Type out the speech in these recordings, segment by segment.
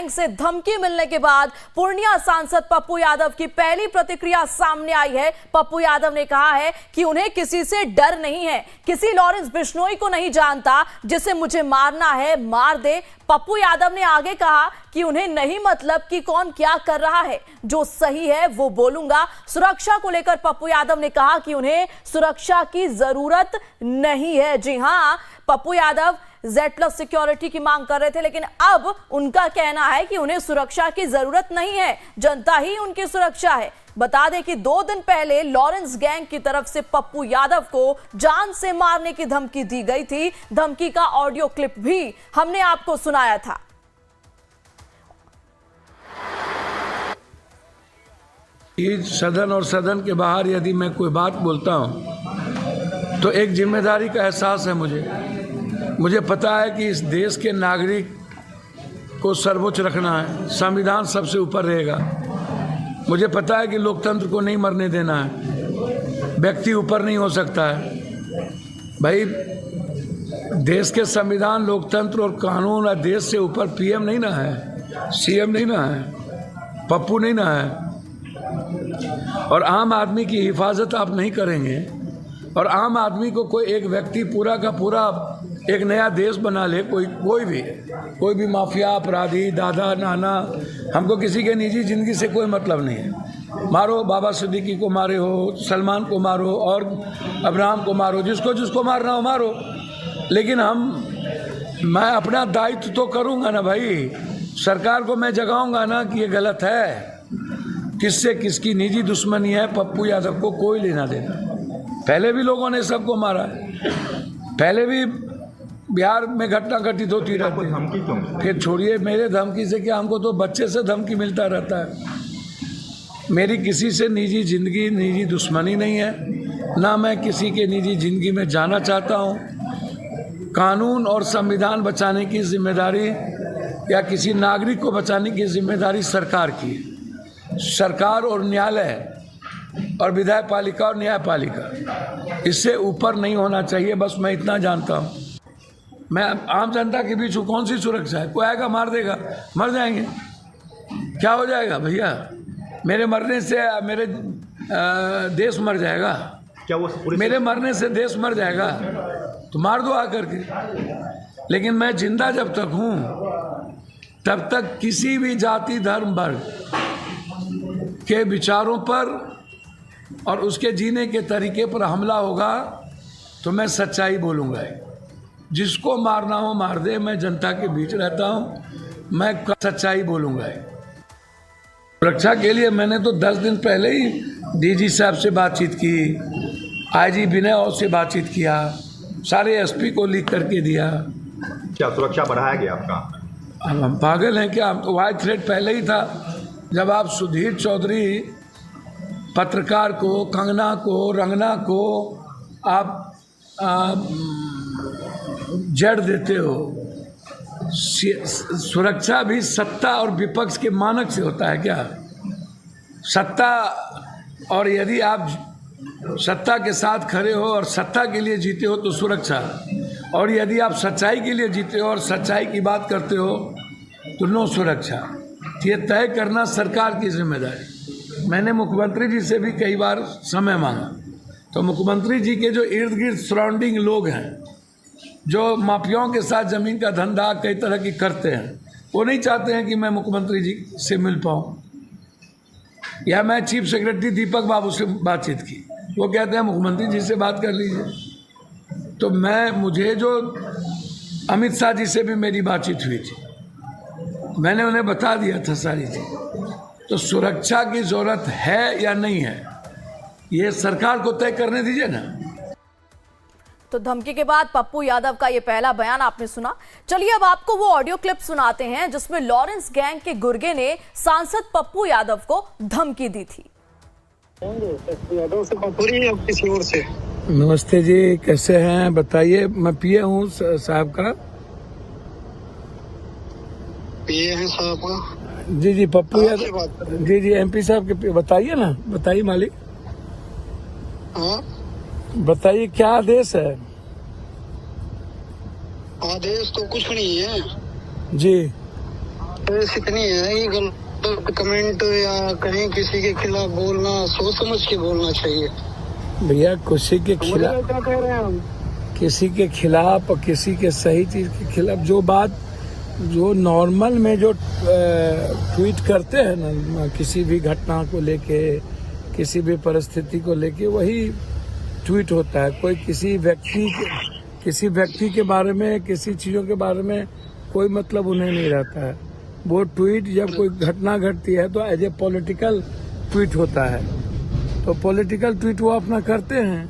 Gang से धमकी मिलने के बाद पूर्णिया सांसद पप्पू यादव की पहली प्रतिक्रिया सामने आई है। पप्पू यादव ने कहा है कि उन्हें किसी से डर नहीं है, किसी लॉरेंस बिश्नोई को नहीं जानता, जिसे मुझे मारना है मार दे। पप्पू यादव ने आगे कहा कि उन्हें नहीं मतलब कि कौन क्या कर रहा है, जो सही है वो बोलूंगा। सुरक्षा को लेकर पप्पू यादव ने कहा कि उन्हें सुरक्षा की जरूरत नहीं है। जी हां, पप्पू यादव Z+ सिक्योरिटी की मांग कर रहे थे, लेकिन अब उनका कहना है कि उन्हें सुरक्षा की जरूरत नहीं है, जनता ही उनकी सुरक्षा है। बता दें कि 2 दिन पहले लॉरेंस गैंग की तरफ से पप्पू यादव को जान से मारने की धमकी दी गई थी। धमकी का ऑडियो क्लिप भी हमने आपको सुनाया था। सदन और सदन के बाहर यदि मैं कोई बात बोलता हूं तो एक जिम्मेदारी का एहसास है। मुझे पता है कि इस देश के नागरिक को सर्वोच्च रखना है, संविधान सबसे ऊपर रहेगा। मुझे पता है कि लोकतंत्र को नहीं मरने देना है, व्यक्ति ऊपर नहीं हो सकता है। भाई, देश के संविधान, लोकतंत्र और कानून और देश से ऊपर PM नहीं ना है, CM नहीं ना है, पप्पू नहीं ना है। और आम आदमी की हिफाजत आप नहीं करेंगे और आम आदमी को कोई एक व्यक्ति पूरा का पूरा एक नया देश बना ले, कोई भी माफिया, अपराधी, दादा, नाना, हमको किसी के निजी जिंदगी से कोई मतलब नहीं है। मारो, बाबा सिद्दीकी को मारे हो, सलमान को मारो और अब्राहम को मारो, जिसको मारना हो मारो, लेकिन मैं अपना दायित्व तो करूँगा ना भाई। सरकार को मैं जगाऊंगा ना कि ये गलत है। किससे किसकी निजी दुश्मनी है, पप्पू यादव को कोई लेना देना। पहले भी लोगों ने सबको मारा है, पहले भी बिहार में घटना घटित होती रहती है। फिर छोड़िए मेरे धमकी से क्या, हमको तो बच्चे से धमकी मिलता रहता है। मेरी किसी से निजी जिंदगी, निजी दुश्मनी नहीं है, ना मैं किसी के निजी जिंदगी में जाना चाहता हूँ। कानून और संविधान बचाने की जिम्मेदारी या किसी नागरिक को बचाने की जिम्मेदारी सरकार की है। सरकार और न्यायालय और विधायपालिका और न्यायपालिका, इससे ऊपर नहीं होना चाहिए। बस मैं इतना जानता हूँ। मैं आम जनता के बीच हूँ, कौन सी सुरक्षा है? कोई आएगा मार देगा, मर जाएंगे, क्या हो जाएगा भैया? मेरे मरने से मेरे देश मर जाएगा क्या? वो मेरे मरने से देश मर जाएगा तो मार दो आकर के। लेकिन मैं जिंदा जब तक हूँ तब तक किसी भी जाति, धर्म, वर्ग के विचारों पर और उसके जीने के तरीके पर हमला होगा तो मैं सच्चाई बोलूँगा। जिसको मारना हो मार दे, मैं जनता के बीच रहता हूँ, मैं सच्चाई बोलूँगा। सुरक्षा के लिए मैंने तो 10 दिन पहले ही DG साहब से बातचीत की, IG विनय और से बातचीत किया, सारे SP को लिख करके दिया। क्या सुरक्षा बढ़ाया गया आपका? हम पागल हैं क्या? हम तो वाइड थ्रेट पहले ही था। जब आप सुधीर चौधरी पत्रकार को, कंगना को, रंगना को आप जड़ देते हो। सुरक्षा भी सत्ता और विपक्ष के मानक से होता है क्या? सत्ता, और यदि आप सत्ता के साथ खड़े हो और सत्ता के लिए जीते हो तो सुरक्षा, और यदि आप सच्चाई के लिए जीते हो और सच्चाई की बात करते हो तो नो सुरक्षा। ये तय करना सरकार की जिम्मेदारी। मैंने मुख्यमंत्री जी से भी कई बार समय मांगा, तो मुख्यमंत्री जी के जो इर्द गिर्द सराउंडिंग लोग हैं, जो माफियाओं के साथ ज़मीन का धंधा कई तरह की करते हैं, वो नहीं चाहते हैं कि मैं मुख्यमंत्री जी से मिल पाऊँ। या मैं चीफ सेक्रेटरी दीपक बाबू से बातचीत की, वो कहते हैं मुख्यमंत्री जी से बात कर लीजिए। तो मुझे जो अमित शाह जी से भी मेरी बातचीत हुई थी, मैंने उन्हें बता दिया था सारी चीज़। तो सुरक्षा की ज़रूरत है या नहीं है, ये सरकार को तय करने दीजिए ना। तो धमकी के बाद पप्पू यादव का ये पहला बयान आपने सुना। चलिए अब आपको वो ऑडियो क्लिप सुनाते हैं जिसमें लॉरेंस गैंग के गुर्गे ने सांसद पप्पू यादव को धमकी दी थी। नमस्ते जी, कैसे हैं बताइए? मैं PA हूँ साहब का। PA है साहब का? जी पप्पू यादव जी MP साहब के। बताइए ना, बताइए मालिक। हाँ बताइए क्या आदेश है? आदेश तो कुछ नहीं है जी। प्रोसेस इतनी है ये गलत कमेंट या कहीं किसी के खिलाफ बोलना सोच समझ के बोलना चाहिए। भैया किसी के खिलाफ, क्या कह रहे हैं हम? किसी के खिलाफ और किसी के सही चीज के खिलाफ जो बात जो नॉर्मल में जो ट्वीट करते हैं ना, किसी भी घटना को लेके, किसी भी परिस्थिति को लेके वही ट्वीट होता है। कोई किसी व्यक्ति के बारे में, किसी चीजों के बारे में कोई मतलब उन्हें नहीं रहता है। वो ट्वीट जब कोई घटना घटती है तो एज ए पॉलिटिकल ट्वीट होता है, तो पॉलिटिकल ट्वीट वो अपना करते हैं।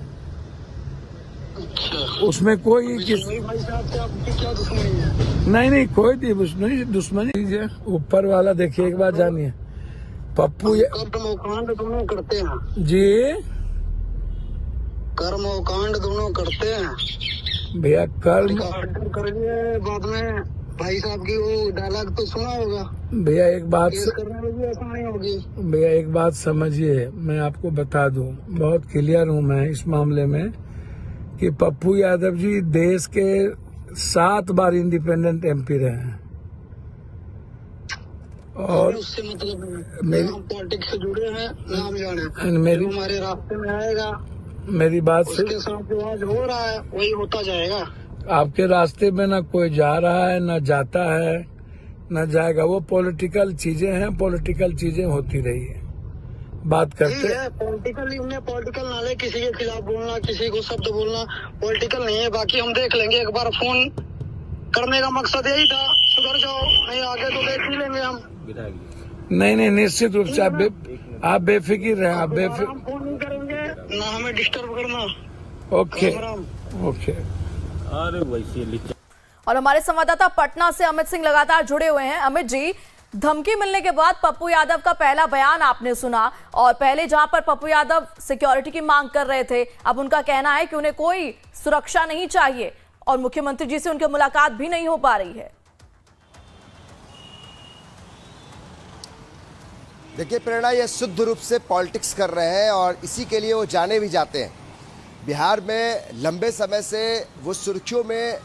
उसमें कोई भाई साहब से आपकी क्या दुश्मनी है? नहीं कोई दुश्मनी है। ऊपर वाला देखिए, एक बात जानिए, पप्पू कर्मकांड दोनों करते हैं जी, कर्मकांड दोनों करते हैं भैया कर्म करेंगे बाद में। भाई साहब की वो डायलॉग तो सुना होगा, भैया एक बात केस करने में भी आसानी होगी। भैया एक बात समझिए, मैं आपको बता दूं, बहुत क्लियर हूं मैं इस मामले में कि पप्पू यादव जी देश के 7 बार इंडिपेंडेंट एमपी रहे हैं और उससे मतलब मेरी हम पॉलिटिक्स से जुड़े हैं ना, हम जाने मेरी जो हमारे रास्ते में आएगा मेरी बात से उसके साथ जो आज हो रहा है वही होता जाएगा। आपके रास्ते में ना कोई जा रहा है, ना जाता है, ना जाएगा। वो पॉलिटिकल चीजें हैं, पॉलिटिकल चीजें होती रही है, बात करते ठीक है। पॉलिटिकल उन्हें पॉलिटिकल नाले किसी के खिलाफ बोलना, किसी को शब्द बोलना पॉलिटिकल नहीं है। बाकी हम देख लेंगे, एक बार फोन करने का मकसद यही था, सुधर जाओ, नहीं आगे तो देख ही लेंगे हम। नहीं निश्चित रूप से आप बेफिक्र रहें, आप बेफिक्र। हम फोन नहीं करेंगे ना, हमें डिस्टर्ब करना। ओके राम। ओके। और हमारे संवाददाता पटना से अमित सिंह लगातार जुड़े हुए हैं। अमित जी, धमकी मिलने के बाद पप्पू यादव का पहला बयान आपने सुना, और पहले जहां पर पप्पू यादव सिक्योरिटी की मांग कर रहे थे, अब उनका कहना है कि उन्हें कोई सुरक्षा नहीं चाहिए और मुख्यमंत्री जी से उनकी मुलाकात भी नहीं हो पा रही है। देखिए प्रेरणा, ये शुद्ध रूप से पॉलिटिक्स कर रहे हैं और इसी के लिए वो जाने भी जाते हैं। बिहार में लंबे समय से वो सुर्खियों में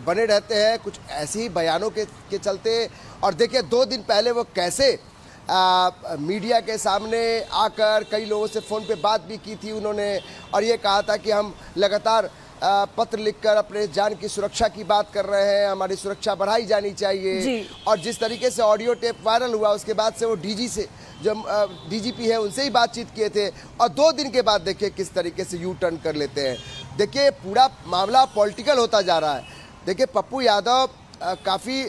बने रहते हैं कुछ ऐसे ही बयानों के चलते। और देखिए 2 दिन पहले वो कैसे मीडिया के सामने आकर कई लोगों से फ़ोन पे बात भी की थी उन्होंने, और ये कहा था कि हम लगातार पत्र लिखकर अपने जान की सुरक्षा की बात कर रहे हैं, हमारी सुरक्षा बढ़ाई जानी चाहिए। और जिस तरीके से ऑडियो टेप वायरल हुआ उसके बाद से वो डीजी से जो डीजीपी है उनसे ही बातचीत किए थे, और 2 दिन के बाद देखिए किस तरीके से यू टर्न कर लेते हैं। देखिए पूरा मामला पॉलिटिकल होता जा रहा है। देखिए पप्पू यादव काफ़ी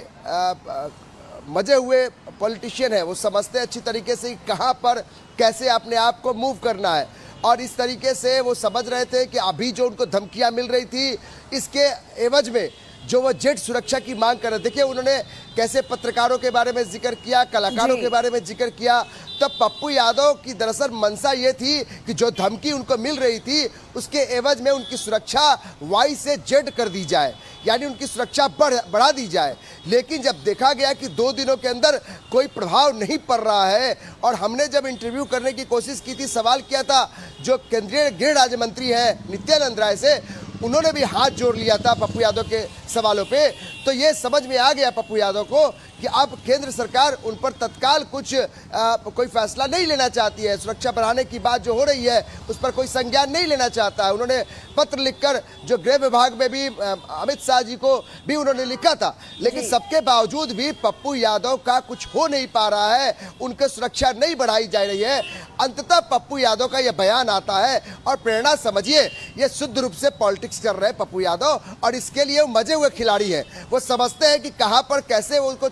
मजे हुए पॉलिटिशियन है, वो समझते हैं अच्छी तरीके से कहाँ पर कैसे अपने आप को मूव करना है, और इस तरीके से वो समझ रहे थे कि अभी जो उनको धमकियां मिल रही थी इसके एवज में जो वो जेट सुरक्षा की मांग कर रहे। देखिए उन्होंने कैसे पत्रकारों के बारे में जिक्र किया, कलाकारों के बारे में जिक्र किया। तब पप्पू यादव की दरअसल मंशा ये थी कि जो धमकी उनको मिल रही थी उसके एवज में उनकी सुरक्षा वाई से जेड कर दी जाए, यानी उनकी सुरक्षा बढ़ा दी जाए। लेकिन जब देखा गया कि 2 दिनों के अंदर कोई प्रभाव नहीं पड़ रहा है, और हमने जब इंटरव्यू करने की कोशिश की थी, सवाल किया था जो केंद्रीय गृह राज्य मंत्री है नित्यानंद राय से, उन्होंने भी हाथ जोड़ लिया था पप्पू यादव के सवालों पे। तो ये समझ में आ गया पप्पू यादव को कि अब केंद्र सरकार उन पर तत्काल कोई फैसला नहीं लेना चाहती है। सुरक्षा बढ़ाने की बात जो हो रही है उस पर कोई संज्ञान नहीं लेना चाहता है। उन्होंने पत्र लिखकर जो गृह विभाग में भी अमित शाह जी को भी उन्होंने लिखा था, लेकिन सबके बावजूद भी पप्पू यादव का कुछ हो नहीं पा रहा है, उनकी सुरक्षा नहीं बढ़ाई जा रही है। अंततः पप्पू यादव का यह बयान आता है, और प्रेरणा समझिए ये शुद्ध रूप से पॉलिटिक्स कर रहे हैं पप्पू यादव, और इसके लिए वो मजे हुए खिलाड़ी हैं। वो समझते हैं कि कहां पर कैसे वो उनको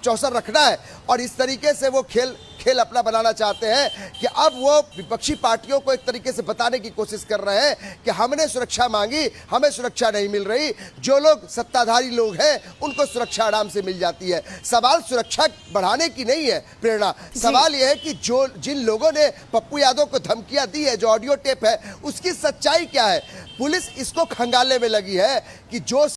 चौसर रखना है, और इस तरीके से वो खेल अपना बनाना चाहते हैं कि अब वो विपक्षी पार्टियों को एक तरीके से बताने की कोशिश कर रहे हैं कि हमने सुरक्षा मांगी, हमें सुरक्षा नहीं मिल रही। जो लोग सत्ताधारी लोग हैं उनको सुरक्षा आराम से मिल जाती है। सवाल सुरक्षा बढ़ाने की नहीं है प्रेरणा, सवाल यह है कि जिन लोगों ने पप्पू यादव को धमकियां दी है, जो ऑडियो टेप है, उसकी सच्चाई क्या है। पुलिस इसको खंगालने में लगी है कि जो